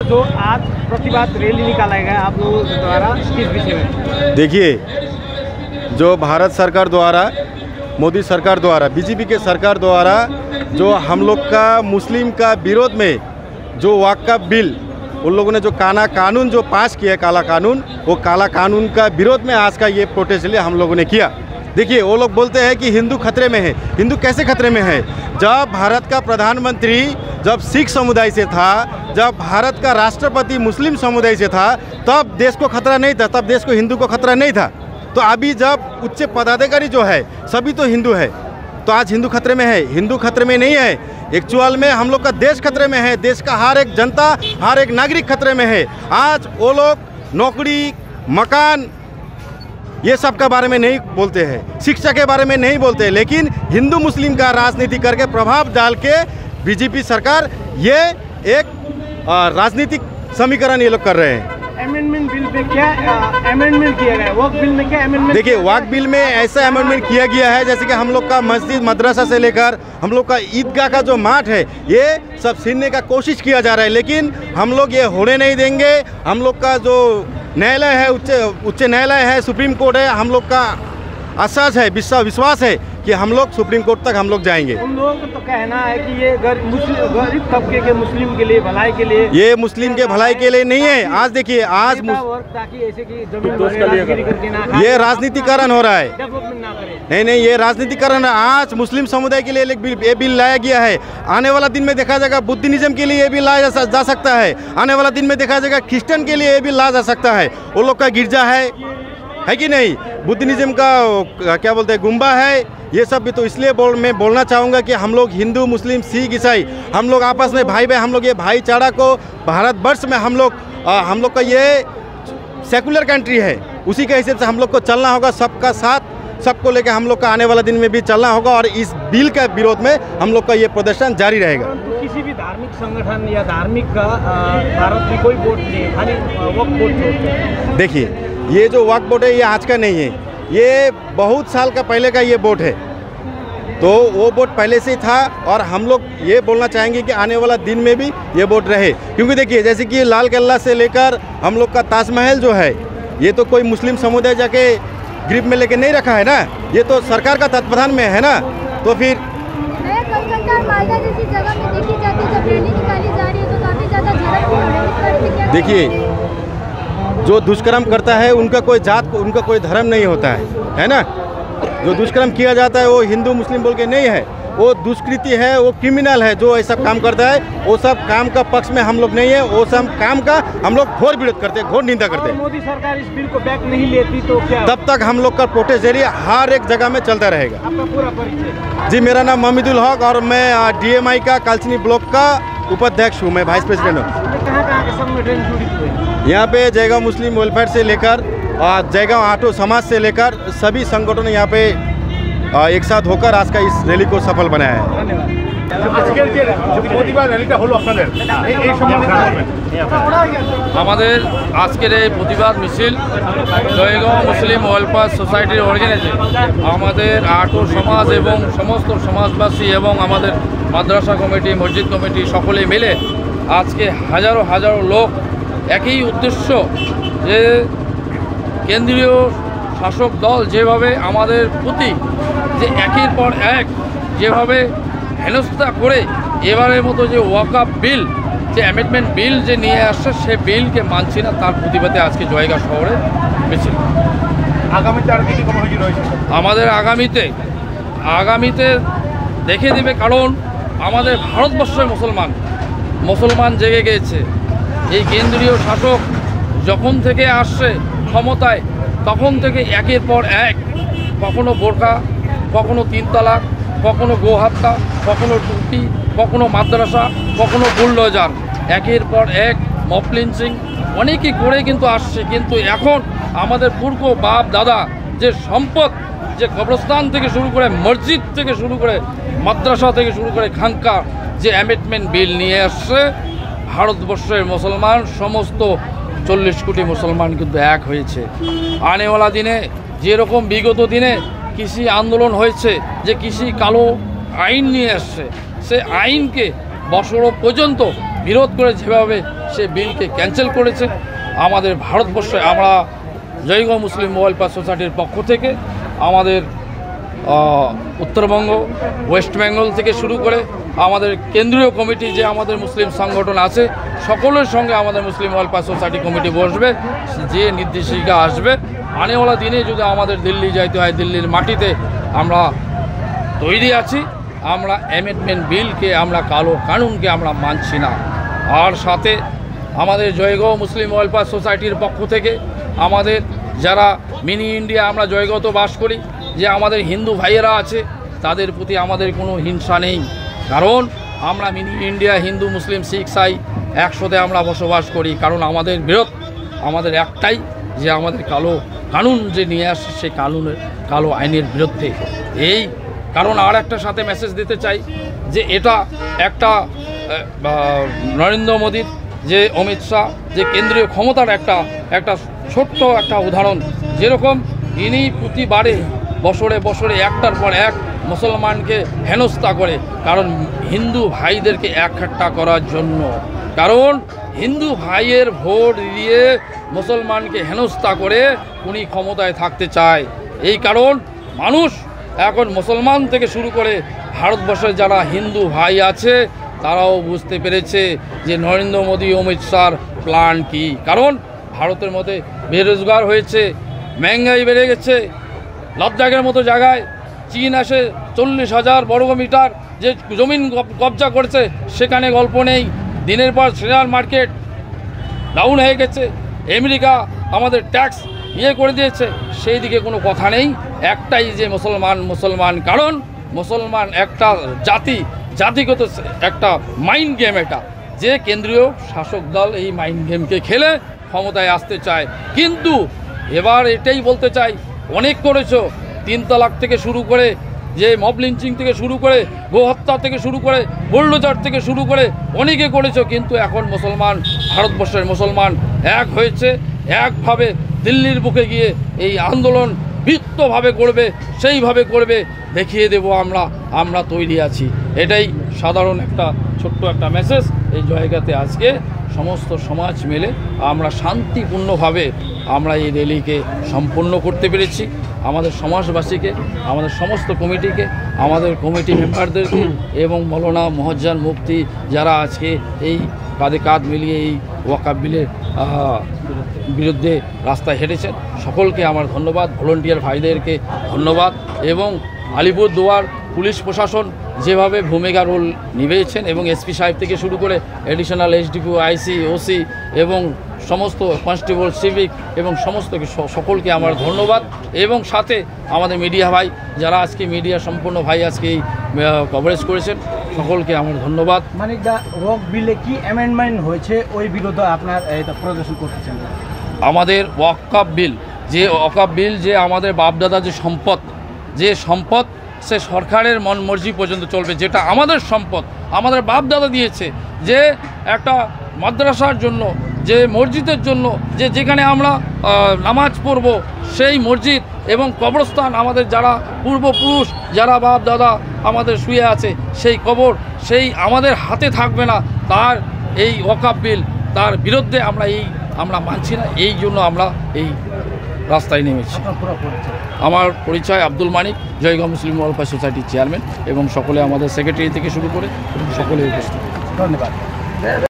जो आज प्रतिवाद रैली निकाला गया आप लोगों के द्वारा, किस विषय में? देखिए, जो भारत सरकार द्वारा, मोदी सरकार द्वारा, बीजेपी के सरकार द्वारा जो हम लोग का मुस्लिम का विरोध में जो वक्फ बिल, उन लोगों ने जो कानून जो पास किया है, काला कानून, वो काला कानून का विरोध में आज का ये प्रोटेस्ट लिए हम लोगों ने किया। देखिए, वो लोग बोलते हैं कि हिंदू खतरे में है। हिंदू कैसे खतरे में है? जब भारत का प्रधानमंत्री जब सिख समुदाय से था, जब भारत का राष्ट्रपति मुस्लिम समुदाय से था, तब देश को खतरा नहीं था, तब देश को हिंदू को खतरा नहीं था। तो अभी जब उच्च पदाधिकारी जो है सभी तो हिंदू है, तो आज हिंदू खतरे में है? हिंदू खतरे में नहीं है। एक्चुअल में हम लोग का देश खतरे में है। देश का हर एक जनता, हर एक नागरिक खतरे में है। आज वो लोग नौकरी, मकान, ये सब के बारे में नहीं बोलते हैं, शिक्षा के बारे में नहीं बोलते, लेकिन हिंदू मुस्लिम का राजनीति करके प्रभाव डाल के बीजेपी सरकार ये एक राजनीतिक समीकरण ये लोग कर रहे हैं। अमेंडमेंट बिल पे क्या अमेंडमेंट किया गया? वक्फ बिल में क्या अमेंडमेंट? देखिए, वक्फ बिल में ऐसा अमेंडमेंट किया गया है जैसे कि हम लोग का मस्जिद मदरसा से लेकर हम लोग का ईदगाह का जो माठ है, ये सब छीनने का कोशिश किया जा रहा है, लेकिन हम लोग ये होने नहीं देंगे। हम लोग का जो न्यायालय है, उच्च न्यायालय है, सुप्रीम कोर्ट है, हम लोग का आश्वास है, विश्वास है कि हम लोग सुप्रीम कोर्ट तक हम लोग जाएंगे। उन लोगों का तो कहना है कि ये गरीब तबके के मुस्लिम के लिए, भलाई के लिए, ये मुस्लिम के भलाई के लिए नहीं है। आज देखिए, आज ताकि ऐसे की जमीन ये राजनीतिकरण हो रहा है। डेवलपमेंट ना करे। नहीं, ये राजनीतिकरण आज मुस्लिम समुदाय के लिए ये बिल लाया गया है। आने वाला दिन में देखा जाएगा बुद्धिज्म के लिए ये बिल लाया जा सकता है। आने वाला दिन में देखा जाएगा क्रिश्चियन के लिए ये बिल लाया जा सकता है। वो लोग का गिरजा है कि नहीं, बुद्धिज्म का क्या बोलते हैं, गुम्बा है। ये सब भी तो इसलिए मैं बोलना चाहूँगा कि हम लोग हिंदू, मुस्लिम, सिख, ईसाई, हम लोग आपस में भाई हम लोग ये भाईचारा को भारतवर्ष में हम लोग का ये सेकुलर कंट्री है, उसी के हिसाब से हम लोग को चलना होगा। सबका साथ, सबको लेकर हम लोग का आने वाला दिन में भी चलना होगा, और इस बिल के विरोध में हम लोग का ये प्रदर्शन जारी रहेगा। किसी भी धार्मिक संगठन या धार्मिक का भारत में कोई वोट नहीं है, खाली वक्फ बोर्ड। देखिए, ये जो वक्फ बोर्ड है ये आज का नहीं है, ये बहुत साल का पहले का ये बोर्ड है। तो वो बोर्ड पहले से ही था, और हम लोग ये बोलना चाहेंगे कि आने वाला दिन में भी ये बोर्ड रहे। क्योंकि देखिए, जैसे कि लाल किला से लेकर हम लोग का ताजमहल जो है, ये तो कोई मुस्लिम समुदाय जाके ग्रिप में लेके नहीं रखा है ना, ये तो सरकार का तत्वाधान में है ना। तो फिर देखिए, जो दुष्कर्म करता है उनका कोई जात, उनका कोई धर्म नहीं होता है ना। जो दुष्कर्म किया जाता है वो हिंदू मुस्लिम बोल के नहीं है, वो दुष्कृति है, वो क्रिमिनल है जो ऐसा काम करता है। वो सब काम का पक्ष में हम लोग नहीं है, वो सब काम का हम लोग घोर विरोध करते हैं, घोर निंदा करते हैं। मोदी सरकार इस बिल को बैक नहीं लेती तो क्या? तब तक हम लोग का प्रोटेस्ट जारी हर एक जगह में चलता रहेगा। आपका पूरा परिचय? जी, मेरा नाम मोहम्मदुल हक, और मैं DMI का कालचिनी ब्लॉक का उपाध्यक्ष हूँ, मैं वाइस प्रेसिडेंट हूँ। कहाँ के संगठन जुड़े हुए हैं? यहाँ पे जयगांव मुस्लिम वेलफेयर से लेकर जयगांव ऑटो समाज से लेकर सभी संगठन यहाँ पे एक साथ होकर आज का इस रैली को सफल बनाया है। আমাদের আজকের এই প্রতিবাদ মিছিল জয়গাঁও মুসলিম ওয়েলফেয়ার সোসাইটির অর্গানাইজে আমাদের আটো সমাজ এবং সমস্ত সমাজবাসী এবং আমাদের মাদ্রাসা কমিটি, মসজিদ কমিটি সকলে মিলে আজকে হাজারো হাজারো লোক একই উদ্দেশ্য, যে কেন্দ্রীয় শাসক দল যেভাবে আমাদের প্রতি যে একের পর এক যেভাবে হেনস্থা করে এবারের মতো যে ওয়াকফ বিল, যে অ্যামেন্ডমেন্ট বিল যে নিয়ে আসছে, সে বিলকে মানছি না, তার প্রতিবাদে আজকে জয়গাঁও শহরে মিছিল। আগামীতে আর কি কর্মসূচি রয়েছে আমাদের? আগামীতে দেখে দেবে, কারণ আমাদের ভারতবর্ষের মুসলমান জেগে গিয়েছে। এই কেন্দ্রীয় শাসক যখন থেকে আসছে ক্ষমতায়, তখন থেকে একের পর এক, কখনো বোরকা, কখনো 3 তালাক, কখনো গোহত্যা, কখনো টুপি, কখনো মাদ্রাসা, কখনো বুলডোজার, একের পর এক মব লিঞ্চিং অনেকই করে কিন্তু আসছে। কিন্তু এখন আমাদের পূর্ব বাপ দাদা যে সম্পদ, যে কবরস্থান থেকে শুরু করে, মসজিদ থেকে শুরু করে, মাদ্রাসা থেকে শুরু করে, খানকা, যে অ্যামেন্ডমেন্ট বিল নিয়ে আসছে, ভারতবর্ষের মুসলমান সমস্ত 40 কোটি মুসলমান কিন্তু এক হয়েছে। আনেওয়ালা দিনে যেরকম বিগত দিনে কৃষি আন্দোলন হয়েছে, যে কৃষি কালো আইন নিয়ে আসছে, সে আইনকে বছর পর্যন্ত বিরোধ করে যেভাবে সে বিলকে ক্যান্সেল করেছে, আমাদের ভারতবর্ষে আমরা জয়গাঁও মুসলিম ওয়েলফেয়ার সোসাইটির পক্ষ থেকে আমাদের উত্তরবঙ্গ, ওয়েস্ট বেঙ্গল থেকে শুরু করে আমাদের কেন্দ্রীয় কমিটি যে আমাদের মুসলিম সংগঠন আছে সকলের সঙ্গে আমাদের মুসলিম ওয়েলফেয়ার সোসাইটি কমিটি বসবে, যে নির্দেশিকা আসবে আনেওয়ালা দিনে যদি আমাদের দিল্লি যাইতে হয়, দিল্লির মাটিতে আমরা তৈরি আছি। আমরা অ্যামেন্ডমেন্ট বিলকে, আমরা কালো কানুনকে আমরা মানছি না। আর সাথে আমাদের জয়গাঁও মুসলিম ওয়েলফেয়ার সোসাইটির পক্ষ থেকে আমাদের যারা মিনি ইন্ডিয়া, আমরা জয়গাঁওতে বাস করি, যে আমাদের হিন্দু ভাইয়েরা আছে তাদের প্রতি আমাদের কোনো হিংসা নেই, কারণ আমরা মিনি ইন্ডিয়া হিন্দু মুসলিম শিখ সাই একসাথে আমরা বসবাস করি। কারণ আমাদের বিরোধ আমাদের একটাই, যে আমাদের কালো কানুন যে নিয়ে আসে সেই কালো আইনের বিরুদ্ধে। এই কারণ আর একটা সাথে মেসেজ দিতে চাই যে এটা একটা নরেন্দ্র মোদীর যে অমিত শাহ যে কেন্দ্রীয় ক্ষমতার একটা ছোট্ট একটা উদাহরণ, যেরকম ইনি প্রতিবারে বছরে বছরে একটার পর এক মুসলমানকে হেনস্থা করে, কারণ হিন্দু ভাইদেরকে একঠাট্টা করার জন্য, কারণ হিন্দু ভাইয়ের ভোট দিয়ে মুসলমানকে হেনস্থা করে উনি ক্ষমতায় থাকতে চায়। এই কারণ মানুষ এখন মুসলমান থেকে শুরু করে ভারতবর্ষের যারা হিন্দু ভাই আছে তারাও বুঝতে পেরেছে যে নরেন্দ্র মোদী অমিত শাহর প্ল্যান কী। কারণ ভারতের মধ্যে বেরোজগার হয়েছে, মহঙ্গাই বেড়ে গেছে, লাদাখের মতো জায়গায় চীন আসে 40,000 বর্গমিটার যে জমিন কবজা করেছে, সেখানে গল্প নেই। দিনের পর শেয়ার মার্কেট ডাউন হয়ে গেছে, আমেরিকা আমাদের ট্যাক্স করে দিয়েছে, সেই দিকে কোনো কথা নেই। একটাই যে মুসলমান, কারণ মুসলমান একটা জাতিগত একটা মাইন্ড গেম, এটা যে কেন্দ্রীয় শাসক দল এই মাইন্ড গেমকে খেলে ক্ষমতায় আসতে চায়। কিন্তু এবার এটাই বলতে চাই, অনেক করেছো, 3 তালাক থেকে শুরু করে, যে মব লিঞ্চিং থেকে শুরু করে, গোহত্যা থেকে শুরু করে, বুলডোজার থেকে শুরু করে অনেকে করেছো, কিন্তু এখন ভারতবর্ষের মুসলমান এক হয়েছে, একভাবে দিল্লির বুকে গিয়ে এই আন্দোলন বৃত্তভাবে করবে, সেইভাবে করবে, দেখিয়ে দেব আমরা তৈরি আছি। এটাই সাধারণ একটা ছোট্ট একটা মেসেজ। এই জায়গাতে আজকে সমস্ত সমাজ মিলে আমরা শান্তিপূর্ণভাবে আমরা এই র্যালিকে সম্পন্ন করতে পেরেছি। আমাদের সমাজবাসীকে, আমাদের সমস্ত কমিটিকে, আমাদের কমিটি মেম্বারদেরকে এবং মৌলানা মোহাজ্জান মুফতি যারা আজকে এই কাঁধে কাঁধ মিলিয়ে এই ওয়াকফ বিলের বিরুদ্ধে রাস্তায় হেঁটেছেন, সকলকে আমার ধন্যবাদ। ভলেন্টিয়ার ভাইদেরকে ধন্যবাদ, এবং আলিপুরদুয়ার পুলিশ প্রশাসন যেভাবে ভূমিকা রোল নিভেছেন, এবং এসপি সাহেব থেকে শুরু করে এডিশনাল এসডিপিও, আইসি, ওসি এবং সমস্ত কনস্টেবল, সিভিক এবং সমস্ত সকলকে আমার ধন্যবাদ। এবং সাথে আমাদের মিডিয়া ভাই যারা আজকে মিডিয়া সম্পূর্ণ ভাই আজকে এই কভারেজ করেছেন, সকলকে আমার ধন্যবাদ। মানে ওয়াকফ বিলে কি অ্যামেন্ডমেন্ট হয়েছে ওই বিরুদ্ধে আপনার এটা প্রদর্শন করতেছেন? আমাদের ওয়াকফ বিল যে আমাদের বাপদাদা যে সম্পদ সে সরকারের মন মর্জি পর্যন্ত চলবে, যেটা আমাদের সম্পদ, আমাদের বাপদাদা দিয়েছে, যে একটা মাদ্রাসার জন্য, যে মসজিদের জন্য, যেখানে আমরা নামাজ পড়ব, সেই মসজিদ এবং কবরস্থান, আমাদের যারা পূর্বপুরুষ যারা বাপ দাদা আমাদের শুয়ে আছে, সেই কবর সেই আমাদের হাতে থাকবে না। তার এই ওয়াকফ বিল, তার বিরুদ্ধে আমরা মানছি না, এই জন্য আমরা এই রাস্তায় নেমেছি। আমার পরিচয় আব্দুল মানিক, জয়গাঁও মুসলিম ওয়েলফেয়ার সোসাইটির চেয়ারম্যান, এবং সকলে আমাদের সেক্রেটারি থেকে শুরু করে সকলে উপস্থিত। ধন্যবাদ।